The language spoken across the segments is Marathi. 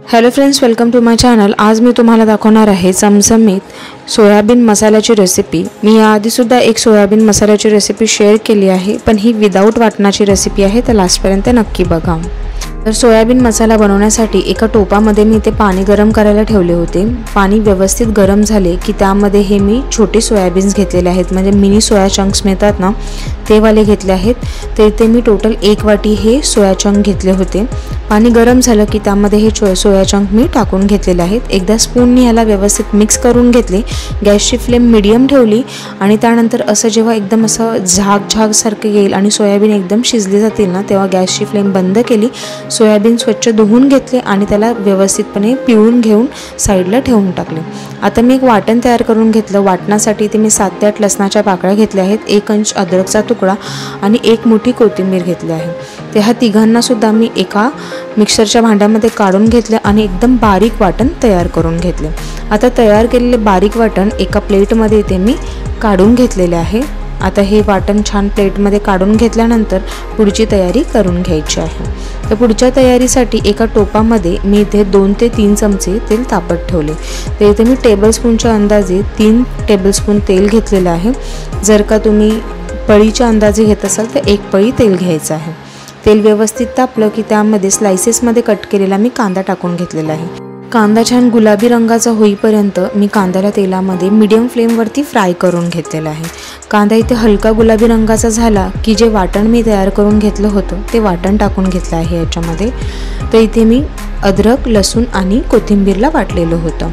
Hello friends, welcome to my channel. आज मी तुम्हाला दाखवणार आहे चमचमीत सोयाबीन मसाल्याची रेसिपी। मी याआधीसुद्धा एक सोयाबीन मसाल्याची रेसिपी शेअर केली आहे, पण ही विदाऊट वाटणाची रेसिपी आहे, तर लास्टपर्यंत नक्की बघा। तर सोयाबीन मसाला बनवण्यासाठी एका टोपामध्ये मी ते पाणी गरम करायला ठेवले होते। पाणी व्यवस्थित गरम झाले की त्यामध्ये हे मी छोटे सोयाबीन्स घेतलेले आहेत, म्हणजे मिनी सोया चंक्स मिळतात ना, ते वाले घेतले आहेत। तर इथे मी टोटल 1 वाटी हे सोया चंक घेतले होते। पाणी गरम झालं की त्यामध्ये हे सोया चंक मी टाकून घेतलेले आहेत। एकदा स्पूनने याला व्यवस्थित मिक्स करून घेतले। गॅसची फ्लेम मीडियम ठेवली आणि त्यानंतर असं जेव्हा एकदम असं झाग सारखं येईल आणि सोयाबीन एकदम शिजली जातील ना, तेव्हा गॅसची फ्लेम बंद केली। सोयाबीन स्वच्छ धुवून घेतले आणि त्याला व्यवस्थितपणे पिळून घेऊन साईडला ठेवून टाकले। आता मी एक वाटण तयार करून घेतलं। वाटणासाठी ते मी 7 ते 8 लसणाच्या पाकळ्या घेतल्या आहेत, 1 इंच अद्रकचा तुकडा आणि 1 मुठी कोथिंबीर घेतली आहे। ते ह्या तिघांना सुद्धा मी एका मिक्सरच्या भांड्यामध्ये काढून घेतले आणि एकदम बारीक वाटण तयार करून घेतले। आता तयार केलेले बारीक वाटण एका प्लेटमध्ये इथे मी काढून घेतलेले आहे। आता हे वाटण छान प्लेटमध्ये काढून घेतल्यानंतर पुढची तयारी करून घ्यायची आहे। तर पुढच्या तयारीसाठी एका टोपामध्ये मी इथे 2 ते 3 चमचे तेल तापत ठेवले। तर इथे मी टेबलस्पूनच्या अंदाजे 3 टेबलस्पून तेल घेतलेलं आहे। जर का तुम्ही पळीच्या अंदाजे घेत असाल तर 1 पळी तेल घ्यायचं आहे। तेल व्यवस्थित तापलं की त्यामध्ये स्लाइसेसमध्ये कट केलेला मी कांदा टाकून घेतलेला आहे। कांदा छान गुलाबी रंगाचा होईपर्यंत मी कांद्याला तेलामध्ये मीडियम फ्लेमवरती फ्राय करून घेतलेला आहे। कांदा इथे हलका गुलाबी रंगाचा झाला की जे वाटण मी तयार करून घेतलं होतं ते वाटण टाकून घेतलं आहे याच्यामध्ये। तर इथे मी अद्रक, लसूण आणि कोथिंबीरला वाटलेलं होतं।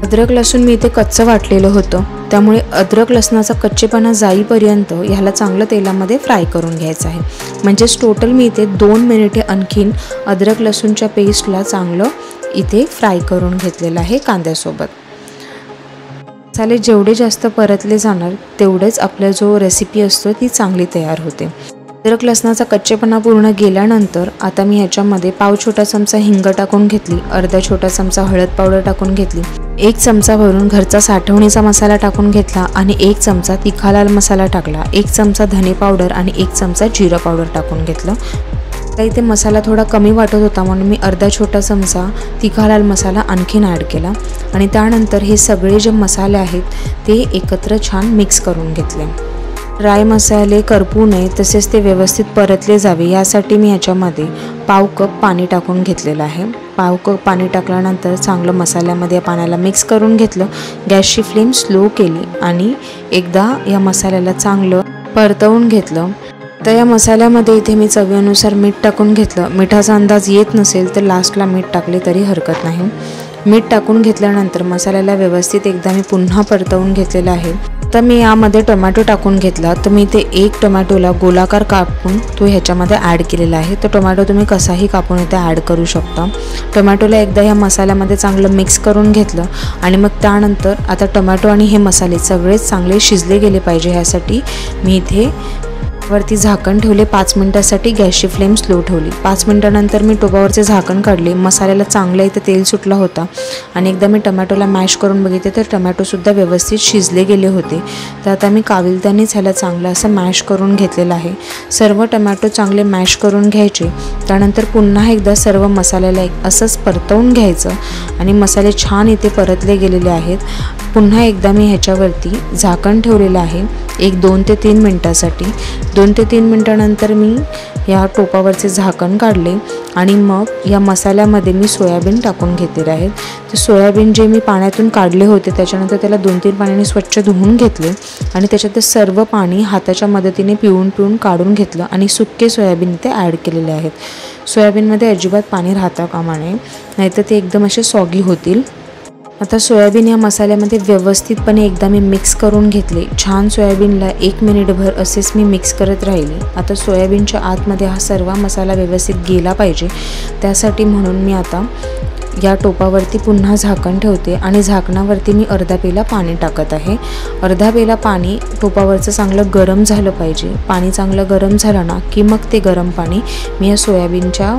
अद्रक लसूण मी इथे कच्चं वाटलेलं होतं, त्यामुळे अद्रक लसणाचा कच्चेपणा जाईपर्यंत ह्याला चांगलं तेलामध्ये फ्राय करून घ्यायचं आहे। म्हणजेच टोटल मी इथे 2 मिनिटे आणखीन अद्रक लसूणच्या पेस्टला चांगलं इथे फ्राय करून घेतलेलं आहे कांद्यासोबत। मसाले जेवढे जास्त परतले जाणार तेवढेच आपला जो रेसिपी असतो ती चांगली तयार होते। अद्रक लसणाचा कच्चेपणा पूर्ण गेल्यानंतर आता मी ह्याच्यामध्ये पाव छोटा चमचा हिंग टाकून घेतली, अर्धा छोटा चमचा हळद पावडर टाकून घेतली, 1 चमचा भरून घरचा साठवणीचा मसाला टाकून घेतला आणि 1 चमचा तिखा लाल मसाला टाकला, 1 चमचा धने पावडर आणि 1 चमचा जिरा पावडर टाकून घेतलं। तर इथे मसाला थोडा कमी वाटत होता म्हणून मी अर्धा छोटा चमचा तिखा लाल मसाला आणखीन ॲड केला आणि त्यानंतर हे सगळे जे मसाले आहेत ते एकत्र छान मिक्स करून घेतले। ड्राय मसाले करपू नये तसेच ते व्यवस्थित परतले जावे यासाठी मी ह्याच्यामध्ये पाव कप पाणी टाकून घेतलेलं आहे। पाव कप पाणी टाकल्यानंतर चांगलं मसाल्यामध्ये या पाण्याला मिक्स करून घेतलं। गॅसची फ्लेम स्लो केली आणि एकदा या मसाल्याला चांगलं परतवून घेतलं। तर या मसाल्यामध्ये इथे मी चवीनुसार मीठ टाकून घेतलं। मिठाचा अंदाज येत नसेल तर लास्टला मीठ टाकले तरी हरकत नाही। मीठ टाकून घेतल्यानंतर मसाल्याला व्यवस्थित एकदा मी पुन्हा परतवून घेतलेलं आहे। तर मी यामध्ये टोमॅटो टाकून घेतला। तर मी ते 1 टोमॅटोला गोलाकार कापून तो ह्याच्यामध्ये ॲड केलेला आहे। तर टोमॅटो तुम्ही कसाही कापून इथे ॲड करू शकता। टोमॅटोला एकदा ह्या मसाल्यामध्ये चांगलं मिक्स करून घेतलं आणि मग त्यानंतर आता टोमॅटो आणि हे मसाले सगळेच चांगले शिजले गेले पाहिजे ह्यासाठी मी इथे वरती झाकण ठेवले। 5 मिनिटासाठी गॅसची फ्लेम स्लो ठेवली। 5 मिनिटानंतर मी टोपावरचे झाकण काढले। मसाल्याला चांगलं इथं तेल सुटलं होतं आणि एकदा मी टोमॅटोला मॅश करून बघितले तर टोमॅटोसुद्धा व्यवस्थित शिजले गेले होते। तर आता मी काविलत्यानेच ह्याला चांगलं असं मॅश करून घेतलेलं आहे। सर्व टोमॅटो चांगले मॅश करून घ्यायचे। त्यानंतर पुन्हा एकदा सर्व मसाल्याला असंच परतवून घ्यायचं आणि मसाले छान इथे परतले गेलेले आहेत। पुन्हा एकदा मी ह्याच्यावरती झाकण ठेवलेलं आहे 2 ते 3 मिनिटासाठी। 2 ते 3 मिनिटानंतर मी या टोपावरचे झाकण काढले आणि मग या मसाल्यामध्ये मी सोयाबीन टाकून घेतलेले आहेत। तर सोयाबीन जे मी पाण्यातून काढले होते त्याच्यानंतर त्याला 2-3 पाण्याने स्वच्छ धुवून घेतले आणि त्याच्यात सर्व पाणी हाताच्या मदतीने पिळून काढून घेतलं आणि सुके सोयाबीन इथे ॲड केलेले आहेत। सोयाबीनमध्ये अजिबात पाणी राहता कामा नये, नाहीतर ते एकदम असे सॉगी होतील। आता सोयाबीन या मसाल्यामध्ये व्यवस्थितपणे एकदा मी मिक्स करून घेतले। छान सोयाबीनला 1 मिनिटभर असेच मी मिक्स करत राहिले। आता सोयाबीनच्या आतमध्ये हा सर्व मसाला व्यवस्थित गेला पाहिजे, त्यासाठी म्हणून मी आता या टोपावरती पुन्हा झाकण ठेवते आणि झाकणावरती मी अर्धा पेला पाणी टाकत आहे। अर्धा पेला पाणी टोपावरचं चांगलं गरम झालं पाहिजे। पाणी चांगलं गरम झालं ना की मग ते गरम पाणी मी या सोयाबीनच्या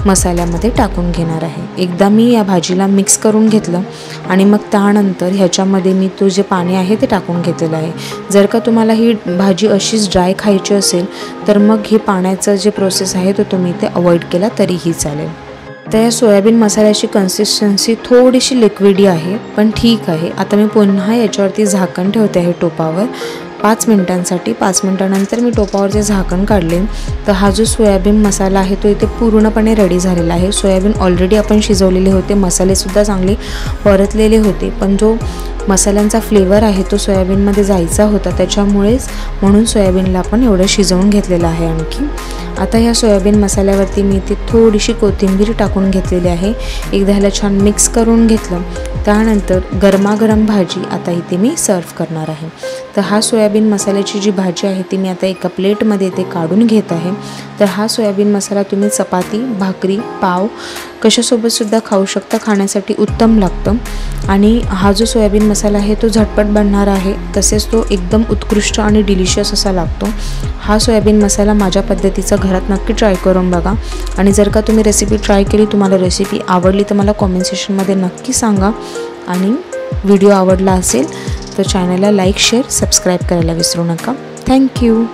मसाल्यामध्ये टाकून घेणार आहे। एकदा मी या भाजीला मिक्स करून घेतलं आणि मग त्यानंतर ह्याच्यामध्ये मी तो जे पाणी आहे ते टाकून घेतलेलं आहे। जर का तुम्हाला ही भाजी अशीच ड्राय खायची असेल तर मग हे पाण्याचं जे प्रोसेस आहे तो तुम्ही इथे अवॉइड केला तरीही चालेल। तर या सोयाबीन मसाल्याची कन्सिस्टन्सी थोडीशी लिक्विडी आहे, पण ठीक आहे. आता मी पुन्हा याच्यावरती झाकण ठेवते आहे टोपावर 5 मिनिटांसाठी. 5 मिनिटानंतर मी टोपावरचे झाकण काढले. तर हा जो सोयाबीन मसाला आहे तो इथे पूर्णपणे रेडी झालेला आहे. सोयाबीन ऑलरेडी आपण शिजवलेले होते, मसालेसुद्धा चांगले परतलेले होते, पण जो मसाल्यांचा फ्लेवर आहे तो सोयाबीनमध्ये जायचा होता, त्याच्यामुळेच म्हणून सोयाबीनला आपण एवढं शिजवून घेतलेलं आहे. आणखी आता ह्या सोयाबीन मसाल्यावरती मी इथे थोडीशी कोथिंबीर टाकून घेतलेली आहे. एकदा ह्याला छान मिक्स करून घेतलं. त्यानंतर गरमागरम भाजी आता इथे मी सर्व करणार आहे. तर हा सोयाबीन मसाल्याची जी भाजी आहे ती मी आता एका प्लेटमध्ये इथे काढून घेत आहे. तर हा सोयाबीन मसाला तुम्ही चपाती, भाकरी, पाव कशासोबतसुद्धा खाऊ शकता, खाण्यासाठी उत्तम लागतं. आणि हा जो सोयाबीन मसाला आहे तो झटपट बनणारा आहे, तसेच तो एकदम उत्कृष्ट आणि डिलिशियस असा लागतो. हा सोयाबीन मसाला माझ्या पद्धतीचा घरात नक्की ट्राय करून बघा. आणि जर का तुम्ही रेसिपी ट्राय केली, तुम्हाला रेसिपी आवडली तर मला कॉमेंट सेक्शनमध्ये नक्की सांगा. आणि व्हिडिओ आवडला असेल तर चॅनलला लाईक, शेअर, सबस्क्राईब करायला विसरू नका. थँक्यू.